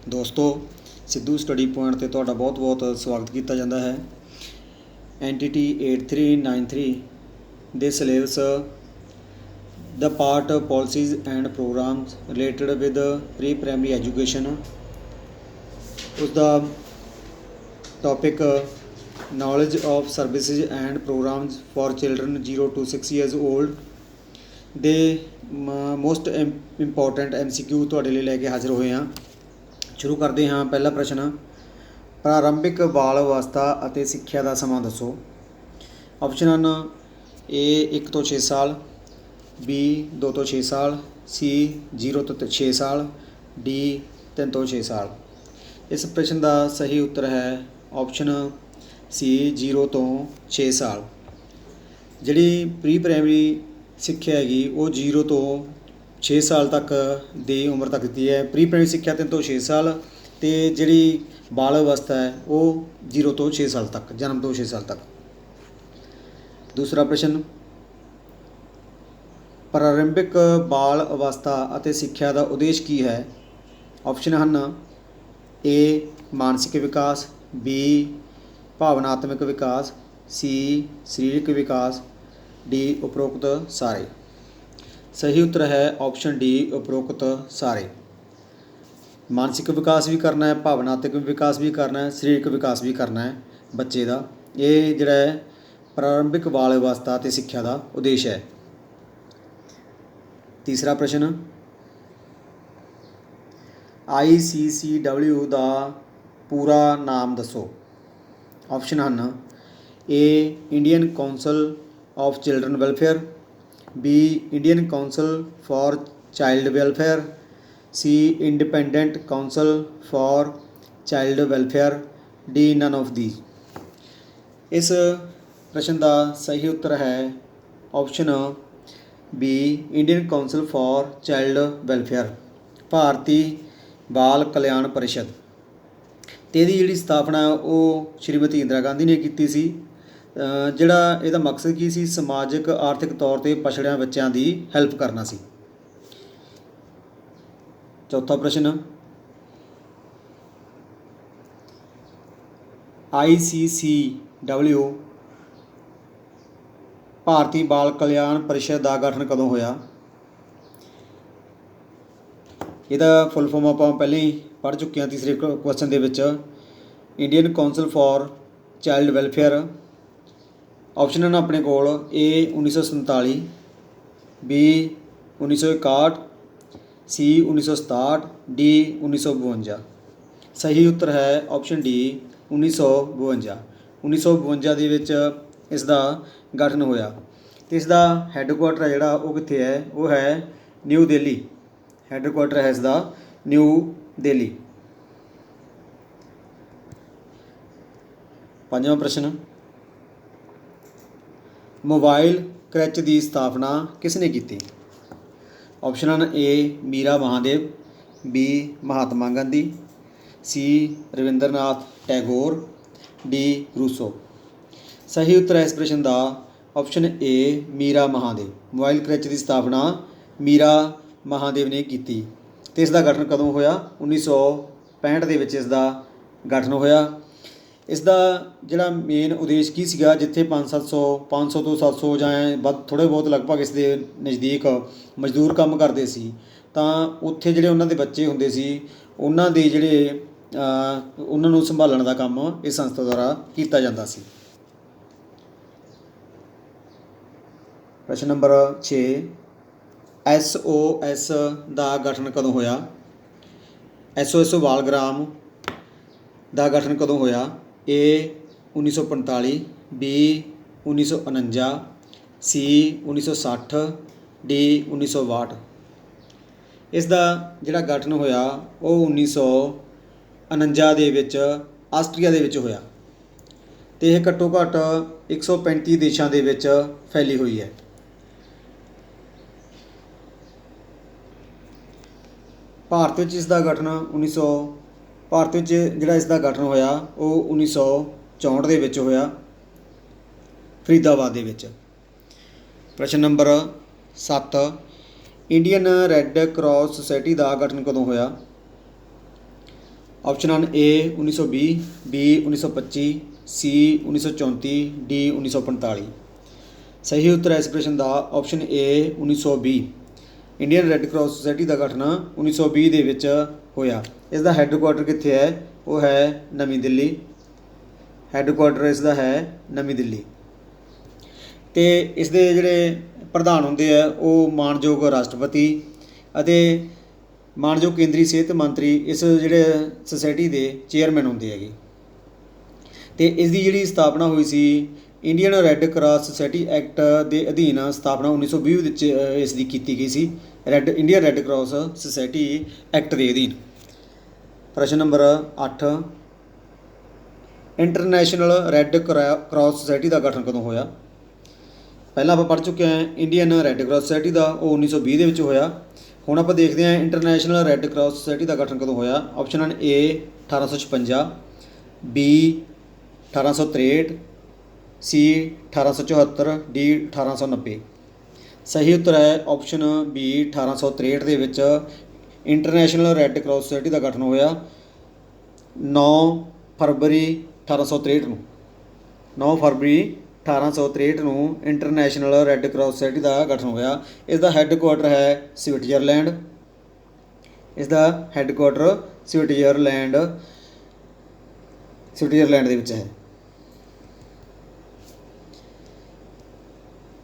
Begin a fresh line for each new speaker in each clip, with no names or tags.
ਦੋਸਤੋ Sidhu study point 'ਤੇ ਤੁਹਾਡਾ ਬਹੁਤ ਬਹੁਤ ਸਵਾਗਤ ਕੀਤਾ ਜਾਂਦਾ ਹੈ। NTT 8393 ਦੇ ਸਿਲੇਬਸ ਦਾ part policies and programs related with pre primary education, ਉਸ ਦਾ topic knowledge of services and programs for children 0 to 6 years old ਦੇ ਮੋਸਟ ਇੰਪੋਰਟੈਂਟ MCQ ਤੁਹਾਡੇ ਲਈ ਲੈ ਕੇ ਹਾਜ਼ਰ ਹੋਏ ਹਾਂ। ਸ਼ੁਰੂ ਕਰਦੇ ਹਾਂ। ਪਹਿਲਾ ਪ੍ਰਸ਼ਨ, ਪ੍ਰਾਰੰਭਿਕ ਬਾਲ ਅਵਸਥਾ ਅਤੇ ਸਿੱਖਿਆ ਦਾ ਸਮਾਂ ਦੱਸੋ। ਆਪਸ਼ਨ ਹਨ A 1 ਤੋਂ 6 ਸਾਲ, B 2 ਤੋਂ 6 ਸਾਲ, C 0 ਤੋਂ 6 ਸਾਲ, D 3 ਤੋਂ 6 ਸਾਲ। ਇਸ ਪ੍ਰਸ਼ਨ ਦਾ ਸਹੀ ਉੱਤਰ ਹੈ ਆਪਸ਼ਨ C 0 ਤੋਂ 6 ਸਾਲ। ਜਿਹੜੀ ਪ੍ਰੀ ਪ੍ਰਾਇਮਰੀ ਸਿੱਖਿਆ ਹੈਗੀ ਉਹ 0 ਤੋਂ 6 ਸਾਲ ਤੱਕ ਦੀ ਉਮਰ ਤੱਕ ਦਿੱਤੀ ਹੈ। ਪ੍ਰੀ ਪ੍ਰਾਇਮਰੀ ਸਿੱਖਿਆ 3 ਤੋਂ 6 ਸਾਲ ਅਤੇ ਜਿਹੜੀ ਬਾਲ ਅਵਸਥਾ ਹੈ ਉਹ 0 ਤੋਂ 6 ਸਾਲ ਤੱਕ, ਜਨਮ ਤੋਂ 6 ਸਾਲ ਤੱਕ। ਦੂਸਰਾ ਪ੍ਰਸ਼ਨ, ਪ੍ਰਾਰੰਭਿਕ ਬਾਲ ਅਵਸਥਾ ਅਤੇ ਸਿੱਖਿਆ ਦਾ ਉਦੇਸ਼ ਕੀ ਹੈ। ਆਪਸ਼ਨ ਹਨ A ਮਾਨਸਿਕ ਵਿਕਾਸ, B ਭਾਵਨਾਤਮਕ ਵਿਕਾਸ, C ਸਰੀਰਕ ਵਿਕਾਸ, D ਉਪਰੋਕਤ ਸਾਰੇ। ਸਹੀ ਉੱਤਰ ਹੈ ਆਪਸ਼ਨ D ਉਪਰੋਕਤ ਸਾਰੇ। ਮਾਨਸਿਕ ਵਿਕਾਸ ਵੀ ਕਰਨਾ ਹੈ, ਭਾਵਨਾਤਮਕ ਵਿਕਾਸ ਵੀ ਕਰਨਾ ਹੈ, ਸਰੀਰਕ ਵਿਕਾਸ ਵੀ ਕਰਨਾ ਹੈ ਬੱਚੇ ਦਾ। ਇਹ ਜਿਹੜਾ ਹੈ ਪ੍ਰਾਰੰਭਿਕ ਬਾਲ ਅਵਸਥਾ ਅਤੇ ਸਿੱਖਿਆ ਦਾ ਉਦੇਸ਼ ਹੈ। ਤੀਸਰਾ ਪ੍ਰਸ਼ਨ, ICCW ਦਾ ਪੂਰਾ ਨਾਮ ਦੱਸੋ। ਆਪਸ਼ਨ ਹਨ A Indian council of children welfare, B Indian council for child welfare, C independent council for child welfare, D none of these. ਇਸ ਪ੍ਰਸ਼ਨ ਦਾ ਸਹੀ ਉੱਤਰ ਹੈ option B Indian council for child welfare, ਭਾਰਤੀ ਬਾਲ ਕਲਿਆਣ ਪਰਿਸ਼ਦ। ਅਤੇ ਇਹਦੀ ਜਿਹੜੀ ਸਥਾਪਨਾ ਉਹ ਸ਼੍ਰੀਮਤੀ ਇੰਦਰਾ ਗਾਂਧੀ ਨੇ ਕੀਤੀ ਸੀ। ਜਿਹੜਾ ਇਹਦਾ ਮਕਸਦ ਕੀ ਸੀ, ਸਮਾਜਿਕ ਆਰਥਿਕ ਤੌਰ 'ਤੇ ਪਛੜਿਆਂ ਬੱਚਿਆਂ ਦੀ ਹੈਲਪ ਕਰਨਾ ਸੀ। ਚੌਥਾ ਪ੍ਰਸ਼ਨ, ICCW ਭਾਰਤੀ ਬਾਲ ਕਲਿਆਣ ਪਰਿਸ਼ਦ ਦਾ ਗਠਨ ਕਦੋਂ ਹੋਇਆ। ਇਹਦਾ ਫੁੱਲ ਫੋਰਮ ਆਪਾਂ ਪਹਿਲਾਂ ਹੀ ਪੜ੍ਹ ਚੁੱਕੇ ਹਾਂ ਤੀਸਰੇ ਕੁਐਸਚਨ ਦੇ ਵਿੱਚ। Indian council for child welfare. Option ਹਨ ਆਪਣੇ ਕੋਲ A 1947, B 1961, C 1967, D 1952। ਸਹੀ ਉੱਤਰ ਹੈ ਆਪਸ਼ਨ D 1952। 1952 ਦੇ ਵਿੱਚ ਇਸ ਦਾ ਗਠਨ ਹੋਇਆ ਅਤੇ ਇਸ ਦਾ ਹੈੱਡਕੁਆਟਰ ਹੈ ਜਿਹੜਾ ਉਹ ਕਿੱਥੇ ਹੈ, ਉਹ ਹੈ ਨਿਊ ਦਿੱਲੀ। ਹੈੱਡਕੁਆਟਰ ਹੈ ਇਸ ਦਾ ਨਿਊ ਦਿੱਲੀ। ਪੰਜਵਾਂ ਪ੍ਰਸ਼ਨ, ਮੋਬਾਈਲ ਕ੍ਰਚ ਦੀ ਸਥਾਪਨਾ ਕਿਸ ਨੇ ਕੀਤੀ। ਆਪਸ਼ਨ ਹਨ A Meera Mahadev, B Mahatma Gandhi, C Rabindranath Tagore, D Rousseau. ਸਹੀ ਉੱਤਰ ਹੈ ਇਸ ਪ੍ਰਸ਼ਨ ਦਾ option A Meera Mahadev. Mobile creche ਦੀ ਸਥਾਪਨਾ ਮੀਰਾ ਮਹਾਦੇਵ ਨੇ ਕੀਤੀ ਅਤੇ ਇਸ ਦਾ ਗਠਨ ਕਦੋਂ ਹੋਇਆ, 1965 ਦੇ ਵਿੱਚ ਇਸ ਦਾ ਗਠਨ ਹੋਇਆ। ਇਸ ਦਾ ਜਿਹੜਾ ਮੇਨ ਉਦੇਸ਼ ਕੀ ਸੀਗਾ, ਜਿੱਥੇ 500 ਤੋਂ 700 ਜਾਂ ਵੱਧ ਥੋੜ੍ਹੇ ਬਹੁਤ ਲਗਭਗ ਇਸ ਦੇ ਨਜ਼ਦੀਕ ਮਜ਼ਦੂਰ ਕੰਮ ਕਰਦੇ ਸੀ, ਤਾਂ ਉੱਥੇ ਜਿਹੜੇ ਉਹਨਾਂ ਦੇ ਬੱਚੇ ਹੁੰਦੇ ਸੀ ਉਹਨਾਂ ਦੇ ਜਿਹੜੇ ਉਹਨਾਂ ਨੂੰ ਸੰਭਾਲਣ ਦਾ ਕੰਮ ਇਸ ਸੰਸਥਾ ਦੁਆਰਾ ਕੀਤਾ ਜਾਂਦਾ ਸੀ। ਪ੍ਰਸ਼ਨ ਨੰਬਰ 6, SOS ਦਾ ਗਠਨ ਕਦੋਂ ਹੋਇਆ। SOS ਬਾਲਗ੍ਰਾਮ ਦਾ ਗਠਨ ਕਦੋਂ ਹੋਇਆ। A 1945, B 1949, C 1960, D 1962। ਇਸ ਦਾ ਜਿਹੜਾ ਗਠਨ ਹੋਇਆ ਉਹ 1949 ਦੇ ਵਿੱਚ ਆਸਟਰੀਆ ਦੇ ਵਿੱਚ ਹੋਇਆ ਅਤੇ ਇਹ ਘੱਟੋ ਘੱਟ 135 ਦੇਸ਼ਾਂ ਦੇ ਵਿੱਚ ਫੈਲੀ ਹੋਈ ਹੈ। ਭਾਰਤ ਵਿੱਚ ਇਸ ਦਾ ਗਠਨ ਭਾਰਤ ਵਿੱਚ ਜਿਹੜਾ ਇਸ ਦਾ ਗਠਨ ਹੋਇਆ ਉਹ 1964 ਦੇ ਵਿੱਚ ਹੋਇਆ, ਫਰੀਦਾਬਾਦ ਦੇ ਵਿੱਚ। ਪ੍ਰਸ਼ਨ number 7, Indian Red Cross Society ਦਾ ਗਠਨ ਕਦੋਂ ਹੋਇਆ। ऑप्शन ਹਨ A 1920, B 1925, C 1934, D 1945। ਸਹੀ ਉੱਤਰ ਹੈ ਇਸ ਪ੍ਰਸ਼ਨ ਦਾ option A 1920। Indian Red Cross Society ਦਾ ਗਠਨ 1920 ਦੇ ਵਿੱਚ ਹੋਇਆ। ਇਸ ਦਾ ਹੈੱਡਕੁਆਟਰ ਕਿੱਥੇ ਹੈ? ਉਹ ਹੈ ਨਵੀਂ ਦਿੱਲੀ। ਹੈੱਡਕੁਆਟਰ ਇਸ ਦਾ ਹੈ ਨਵੀਂ ਦਿੱਲੀ। ਅਤੇ ਇਸ ਦੇ ਜਿਹੜੇ ਪ੍ਰਧਾਨ ਹੁੰਦੇ ਆ ਉਹ ਮਾਣਯੋਗ ਰਾਸ਼ਟਰਪਤੀ ਅਤੇ ਮਾਣਯੋਗ ਕੇਂਦਰੀ ਸਿਹਤ ਮੰਤਰੀ ਇਸ ਜਿਹੜੇ ਸੁਸਾਇਟੀ ਦੇ ਚੇਅਰਮੈਨ ਹੁੰਦੇ ਹੈਗੇ। ਅਤੇ ਇਸ ਦੀ ਜਿਹੜੀ ਸਥਾਪਨਾ ਹੋਈ ਸੀ Indian Red Cross Society Act ਦੇ ਅਧੀਨ ਸਥਾਪਨਾ 1920 ਵਿੱਚ ਇਸ ਦੀ ਕੀਤੀ ਗਈ ਸੀ। Indian Red Cross Society Act ਦੇ ਅਧੀਨ। ਪ੍ਰਸ਼ਨ number 8, International Red Cross Society ਦਾ ਗਠਨ ਕਦੋਂ ਹੋਇਆ? ਪਹਿਲਾਂ ਆਪਾਂ ਪੜ੍ਹ ਚੁੱਕੇ ਹਾਂ ਇੰਡੀਅਨ ਰੈੱਡ ਕਰਾਸ ਸੁਸਾਇਟੀ ਦਾ, ਉਹ 1920 ਦੇ ਵਿੱਚ ਹੋਇਆ। ਹੁਣ ਆਪਾਂ ਦੇਖਦੇ ਹਾਂ ਇੰਟਰਨੈਸ਼ਨਲ ਰੈੱਡ ਕਰਾਸ ਸੁਸਾਇਟੀ ਦਾ ਗਠਨ ਕਦੋਂ ਹੋਇਆ। ਆਪਸ਼ਨ ਹਨ A 1856, B 1863, C 1874, D 1890। ਸਹੀ ਉੱਤਰ ਹੈ ਆਪਸ਼ਨ B 1863 ਦੇ ਵਿੱਚ ਇੰਟਰਨੈਸ਼ਨਲ ਰੈੱਡ ਕਰਾਸ ਸੁਸਾਇਟੀ ਦਾ ਗਠਨ ਹੋਇਆ 9 ਫਰਵਰੀ 1863 ਨੂੰ। 9 ਫਰਵਰੀ 1863 ਨੂੰ ਇੰਟਰਨੈਸ਼ਨਲ ਰੈੱਡ ਕਰਾਸ ਸੁਸਾਇਟੀ ਦਾ ਗਠਨ ਹੋਇਆ। ਇਸ ਦਾ ਹੈੱਡਕੁਆਟਰ ਹੈ ਸਵਿਟਜ਼ਰਲੈਂਡ। ਇਸ ਦਾ ਹੈੱਡਕੁਆਟਰ ਸਵਿਟਜ਼ਰਲੈਂਡ ਦੇ ਵਿੱਚ ਹੈ।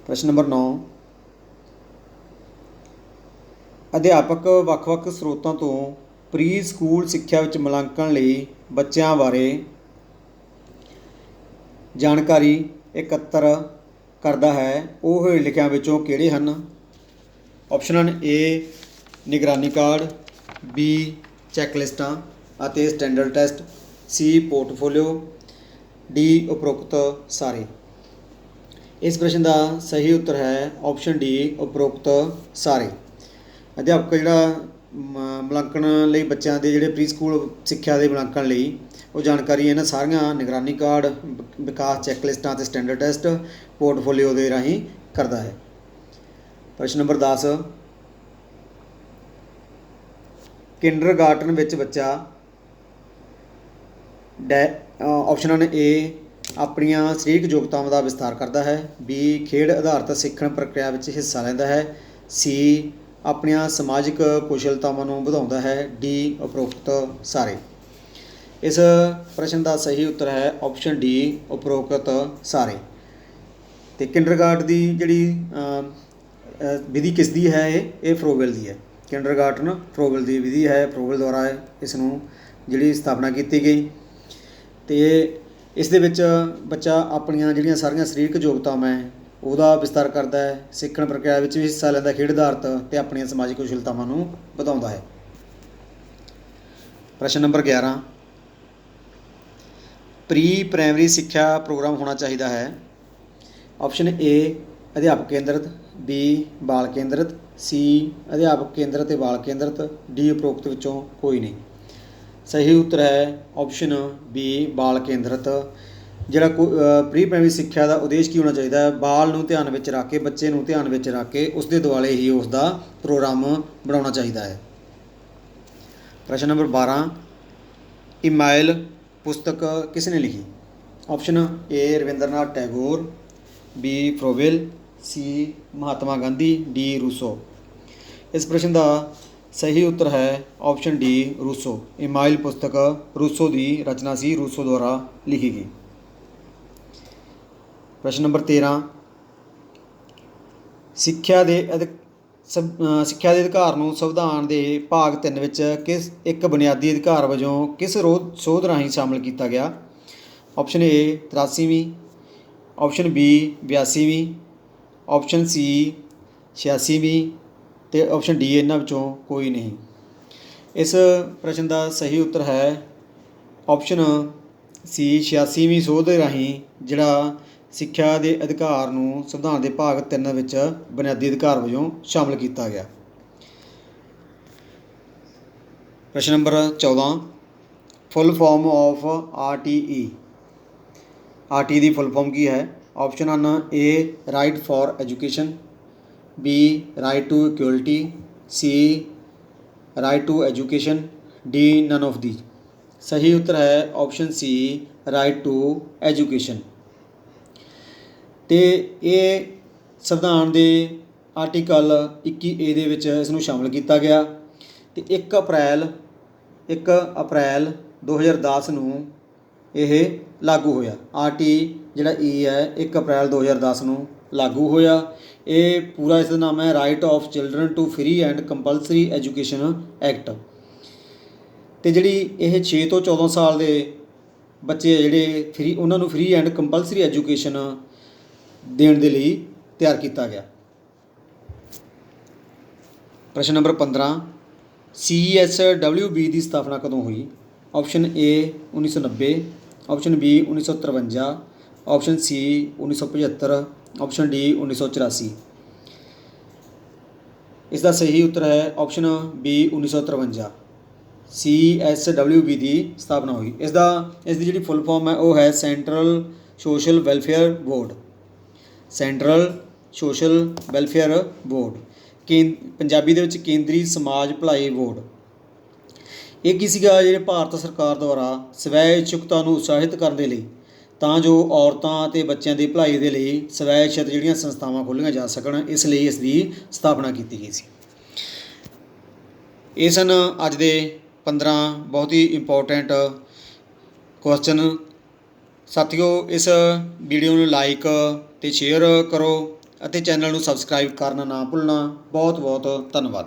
ਪ੍ਰਸ਼ਨ ਨੰਬਰ 9, ਅਧਿਆਪਕ ਵੱਖ-ਵੱਖ ਸਰੋਤਾਂ ਤੋਂ ਪ੍ਰੀ ਸਕੂਲ ਸਿੱਖਿਆ ਵਿੱਚ ਮੁਲਾਂਕਣ ਲਈ ਬੱਚਿਆਂ ਬਾਰੇ ਜਾਣਕਾਰੀ ਇਕੱਤਰ ਕਰਦਾ ਹੈ। ਉਹ ਲਿਖਿਆਂ ਵਿੱਚੋਂ ਕਿਹੜੇ ਹਨ? ਆਪਸ਼ਨ ਹਨ A ਨਿਗਰਾਨੀ ਕਾਰਡ, B ਚੈੱਕਲਿਸਟਾਂ ਅਤੇ standard test, C portfolio, D ਉਪਰੋਕਤ ਸਾਰੇ। ਇਸ ਪ੍ਰਸ਼ਨ ਦਾ ਸਹੀ ਉੱਤਰ ਹੈ ਆਪਸ਼ਨ D ਉਪਰੋਕਤ ਸਾਰੇ। ਅਧਿਆਪਕ ਜਿਹੜਾ ਮੁਲਾਂਕਣ ਲਈ ਬੱਚਿਆਂ ਦੇ ਜਿਹੜੇ ਪ੍ਰੀ ਸਕੂਲ ਸਿੱਖਿਆ ਦੇ ਮੁਲਾਂਕਣ ਲਈ ਉਹ ਜਾਣਕਾਰੀ ਇਹਨਾਂ ਸਾਰੀਆਂ ਨਿਗਰਾਨੀ ਕਾਰਡ, ਵਿਕਾਸ ਚੈੱਕਲਿਸਟਾਂ ਅਤੇ ਸਟੈਂਡਰਡ ਟੈਸਟ, ਪੋਰਟਫੋਲੀਓ ਦੇ ਰਾਹੀਂ ਕਰਦਾ ਹੈ। ਪ੍ਰਸ਼ਨ ਨੰਬਰ 10, ਕਿੰਡਰਗਾਰਟਨ ਵਿੱਚ ਬੱਚਾ ਆਪਸ਼ਨ ਹਨ A ਆਪਣੀਆਂ ਸਰੀਰਕ ਯੋਗਤਾਵਾਂ ਦਾ ਵਿਸਥਾਰ ਕਰਦਾ ਹੈ, B ਖੇਡ ਆਧਾਰਿਤ ਸਿੱਖਣ ਪ੍ਰਕਿਰਿਆ ਵਿੱਚ ਹਿੱਸਾ ਲੈਂਦਾ ਹੈ, C ਆਪਣੀਆਂ ਸਮਾਜਿਕ ਕੁਸ਼ਲਤਾਵਾਂ ਨੂੰ ਵਧਾਉਂਦਾ ਹੈ, D ਉਪਰੋਕਤ ਸਾਰੇ। ਇਸ ਪ੍ਰਸ਼ਨ ਦਾ ਸਹੀ ਉੱਤਰ ਹੈ ਆਪਸ਼ਨ D ਉਪਰੋਕਤ ਸਾਰੇ। ਅਤੇ ਕਿੰਡਰਗਾਰਟਨ ਦੀ ਜਿਹੜੀ ਵਿਧੀ ਕਿਸ ਦੀ ਹੈ? ਇਹ ਫਰੋਵੈਲ ਦੀ ਹੈ। ਕਿੰਡਰਗਾਰਟਨ ਫਰੋਵੈਲ ਦੀ ਵਿਧੀ ਹੈ। ਫਰੋਵੈਲ ਦੁਆਰਾ ਇਸ ਨੂੰ ਜਿਹੜੀ ਸਥਾਪਨਾ ਕੀਤੀ ਗਈ। ਅਤੇ ਇਸ ਦੇ ਵਿੱਚ ਬੱਚਾ ਆਪਣੀਆਂ ਜਿਹੜੀਆਂ ਸਾਰੀਆਂ ਸਰੀਰਕ ਯੋਗਤਾਵਾਂ ਹੈ ਉਹਦਾ ਵਿਸਤਾਰ ਕਰਦਾ ਹੈ, ਸਿੱਖਣ ਪ੍ਰਕਿਰਿਆ ਵਿੱਚ ਵੀ ਹਿੱਸਾ ਲੈਂਦਾ, ਖੇਡ ਆਧਾਰਿਤ ਅਤੇ ਆਪਣੀਆਂ ਸਮਾਜਿਕ ਕੁਸ਼ਲਤਾਵਾਂ ਨੂੰ ਵਧਾਉਂਦਾ ਹੈ। ਪ੍ਰਸ਼ਨ ਨੰਬਰ 11, ਪ੍ਰੀ ਪ੍ਰਾਇਮਰੀ ਸਿੱਖਿਆ ਪ੍ਰੋਗਰਾਮ ਹੋਣਾ ਚਾਹੀਦਾ ਹੈ। ਆਪਸ਼ਨ A ਅਧਿਆਪਕ ਕੇਂਦਰਿਤ, B ਬਾਲ ਕੇਂਦਰਿਤ, C ਅਧਿਆਪਕ ਕੇਂਦਰਿਤ ਅਤੇ ਬਾਲ ਕੇਂਦਰਿਤ, D ਉਪਰੋਕਤ ਵਿੱਚੋਂ ਕੋਈ ਨਹੀਂ। ਸਹੀ ਉੱਤਰ ਹੈ ਆਪਸ਼ਨ B ਬਾਲ ਕੇਂਦਰਿਤ। ਜਿਹੜਾ ਪ੍ਰੀ ਪ੍ਰਾਇਮਰੀ ਸਿੱਖਿਆ ਦਾ ਉਦੇਸ਼ ਕੀ ਹੋਣਾ ਚਾਹੀਦਾ ਹੈ? ਬਾਲ ਨੂੰ ਧਿਆਨ ਵਿੱਚ ਰੱਖ ਕੇ, ਬੱਚੇ ਨੂੰ ਧਿਆਨ ਵਿੱਚ ਰੱਖ ਕੇ ਉਸ ਦੇ ਦੁਆਲੇ ਹੀ ਉਸ ਦਾ ਪ੍ਰੋਗਰਾਮ ਬਣਾਉਣਾ ਚਾਹੀਦਾ ਹੈ। ਪ੍ਰਸ਼ਨ ਨੰਬਰ 12, ਈਮਾਇਲ ਪੁਸਤਕ ਕਿਸ ਨੇ ਲਿਖੀ? Option A Rabindranath Tagore, B ਫਰੋਵੈਲ, C Mahatma Gandhi, D Rousseau. ਇਸ ਪ੍ਰਸ਼ਨ ਦਾ ਸਹੀ ਉੱਤਰ ਹੈ ਆਪਸ਼ਨ D ਰੂਸੋ। ਈਮਾਇਲ ਪੁਸਤਕ ਰੂਸੋ ਦੀ ਰਚਨਾ ਸੀ, ਰੂਸੋ ਦੁਆਰਾ ਲਿਖੀ ਗਈ। ਪ੍ਰਸ਼ਨ ਨੰਬਰ 13, ਸਿੱਖਿਆ ਦੇ ਅਧਿਕਾਰ ਨੂੰ ਸੰਵਿਧਾਨ ਦੇ ਭਾਗ 3 ਵਿੱਚ ਇੱਕ ਬੁਨਿਆਦੀ ਅਧਿਕਾਰ ਵਜੋਂ ਕਿਸ ਸੋਧ ਰਾਹੀਂ ਸ਼ਾਮਲ ਕੀਤਾ ਗਿਆ? ਆਪਸ਼ਨ A 83ਵੀਂ, ਆਪਸ਼ਨ B 82ਵੀਂ, ਆਪਸ਼ਨ C 86ਵੀਂ ਅਤੇ ਆਪਸ਼ਨ D ਇਹਨਾਂ ਵਿੱਚੋਂ ਕੋਈ ਨਹੀਂ। ਇਸ ਪ੍ਰਸ਼ਨ ਦਾ ਸਹੀ ਉੱਤਰ ਹੈ ਆਪਸ਼ਨ C 86ਵੀਂ ਸੋਧ ਰਾਹੀਂ ਜਿਹੜਾ ਸਿੱਖਿਆ ਦੇ ਅਧਿਕਾਰ ਨੂੰ ਸੰਵਿਧਾਨ ਦੇ ਭਾਗ 3 ਵਿੱਚ ਬੁਨਿਆਦੀ ਅਧਿਕਾਰ ਵਜੋਂ ਸ਼ਾਮਲ ਕੀਤਾ ਗਿਆ। ਪ੍ਰਸ਼ਨ number 14, full form of RTE। RTE ਦੀ ਫੁੱਲ ਫਾਰਮ ਕੀ ਹੈ? ਆਪਸ਼ਨ ਹਨ A right for education, B right to equality, C right to education, D none of the. सही उत्तर है option C right to education. तो ये संविधान के आर्टिकल 21A ਦੇ ਵਿੱਚ ਇਸ ਨੂੰ ਸ਼ਾਮਲ ਕੀਤਾ ਗਿਆ ਤੇ 1 ਅਪ੍ਰੈਲ 2010 ਨੂੰ ਇਹ ਲਾਗੂ ਹੋਇਆ। ਆਰਟੀ ਜਿਹੜਾ ਈ ਹੈ 1 ਅਪ੍ਰੈਲ 2010 ਨੂੰ ਲਾਗੂ ਹੋਇਆ। ਇਹ ਪੂਰਾ ਇਸ ਦਾ ਨਾਮ ਹੈ right of children to free and compulsory education act. ਅਤੇ ਜਿਹੜੀ ਇਹ 6 ਤੋਂ 14 ਸਾਲ ਦੇ ਬੱਚੇ ਆ ਜਿਹੜੇ ਫਰੀ, ਉਹਨਾਂ ਨੂੰ ਫਰੀ ਐਂਡ ਕੰਪਲਸਰੀ ਐਜੂਕੇਸ਼ਨ ਦੇਣ ਦੇ ਲਈ ਤਿਆਰ ਕੀਤਾ ਗਿਆ। ਪ੍ਰਸ਼ਨ ਨੰਬਰ 15 CSWB ਦੀ ਸਥਾਪਨਾ ਕਦੋਂ ਹੋਈ? Option A 1990, option B 1953, option C 1975, option D 1984। ਇਸ ਦਾ ਸਹੀ ਉੱਤਰ ਹੈ ਆਪਸ਼ਨ ਬੀ 1953। CSWB ਦੀ ਸਥਾਪਨਾ ਹੋਈ। ਇਸ ਦੀ ਜਿਹੜੀ ਫੁੱਲ ਫਾਰਮ ਹੈ ਉਹ ਹੈ central social welfare board. Central social welfare board Punjabi ਦੇ ਵਿੱਚ ਕੇਂਦਰੀ ਸਮਾਜ ਭਲਾਈ ਬੋਰਡ। ਇਹ ਕੀ ਸੀਗਾ? ਜਿਹੜੇ ਭਾਰਤ ਸਰਕਾਰ ਦੁਆਰਾ ਸਵੈ ਇੱਛੁਕਤਾ ਨੂੰ ਉਤਸ਼ਾਹਿਤ ਕਰਨ ਦੇ ਲਈ, ਤਾਂ ਜੋ ਔਰਤਾਂ ਅਤੇ ਬੱਚਿਆਂ ਦੀ ਭਲਾਈ ਦੇ ਲਈ ਸਵੈ ਇੱਛਤ ਜਿਹੜੀਆਂ ਸੰਸਥਾਵਾਂ ਖੋਲ੍ਹੀਆਂ ਜਾ ਸਕਣ, ਇਸ ਲਈ ਇਸ ਦੀ ਸਥਾਪਨਾ ਕੀਤੀ ਗਈ ਸੀ। ਇਹ ਸਨ ਅੱਜ ਦੇ 15 ਬਹੁਤ ਹੀ ਇੰਪੋਰਟੈਂਟ ਕੁਐਸਚਨ। ਸਾਥੀਓ, ਇਸ ਵੀਡੀਓ ਨੂੰ ਲਾਈਕ ਅਤੇ ਸ਼ੇਅਰ ਕਰੋ ਅਤੇ ਚੈਨਲ ਨੂੰ ਸਬਸਕ੍ਰਾਈਬ ਕਰਨਾ ਨਾ ਭੁੱਲਣਾ। ਬਹੁਤ ਬਹੁਤ ਧੰਨਵਾਦ।